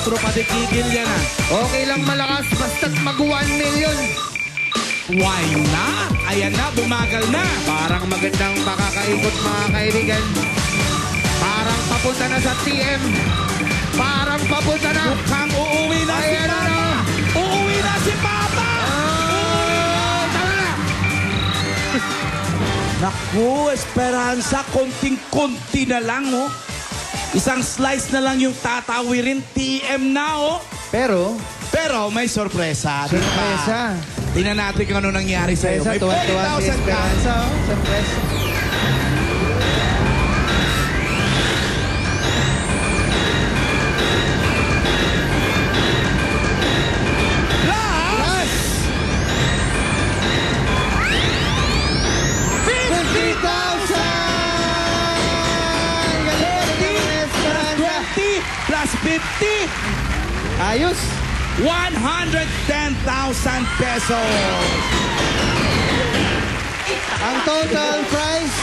4 patikigil yan ah. Okay lang malakas, basta't mag 1 million. Why not? Ayan na, bumagal na. Parang magandang makakaikot mga kaibigan. Parang papunta na sa TM. Parang papunta na. Mukhang uuwi na si Ayan na Papa. na. Uuwi na si Papa. Tama na. Naku, Esperanza, konting-konti na lang, oh. Isang slice na lang yung tatawirin. TM na, oh. Pero, Pero may sorpresa. di ba? surpresa. Tingnan natin kung ano nangyari sa'yo. Surpresa, May tuwa-tuwa si 40,000 ka. Esperanza. Oh. Surpresa. Plus, 50,000! Galing ni Esperanza. 20 plus 50. Ayos. 110,000 pesos. Ang total price,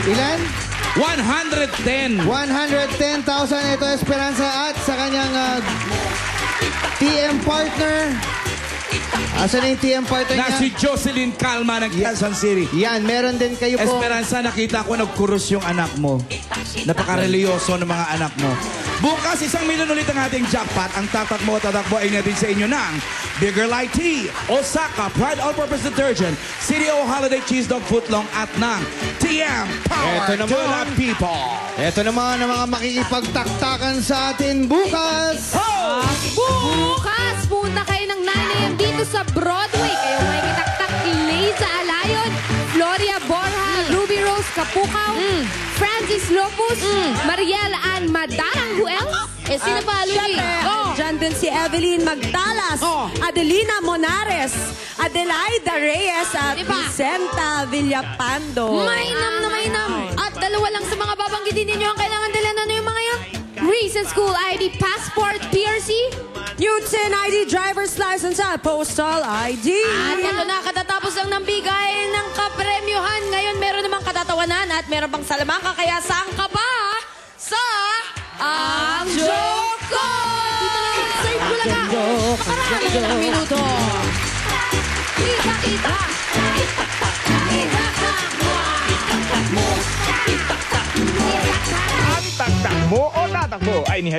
ilan? 110. 110,000 ito Esperanza at sa kanyang TM partner. Asan na yung TM partner Na niya? si Jocelyn Calma ng Quezon City. Yan, meron din kayo po. Esperanza, nakita ko nagkurus yung anak mo. Napaka-religyoso ng mga anak mo. Bukas, 1 milyon ulit ang ating jackpot. Ang tatakbo ay natin sa inyo ng Bigger Light Tea, Osaka Pride All-Purpose Detergent, CDO Holiday Cheese Dog Footlong at ng TM Power Eto to naman. the People. Ito naman ang mga makikipagtaktakan sa atin bukas. Bukas, punta kayo ng 9 a.m. dito sa Broadway. Kayo may kitaktak Liza Alayon, Gloria Borja, Ruby Rose Kapukaw, Francis Lopus, Mariel Ann Madarang Huel. Eh, sino pa, Luigi? Diyan din si Evelyn Magdalas, Adelina Monares, Adelaida Reyes at Diba? Vicenta Villapando. Mainam na mainam. At dalawa lang sa mga babanggitin ninyo ang kailangan dala na yung mga yun. Recent school ID, passport, PRC, Newton ID, driver's license at postal ID. At ito na, katatapos lang ng bigay ng kapremyuhan. Ngayon, meron namang katatawanan at meron pang salamangka. Kaya saan ka ba? Sa Ang Joko! Dito lang yung sa Bulaga. Nakaraan na ng minuto. Kita, kita. Kita ka. Ang taktak mo o tatakbo ay ni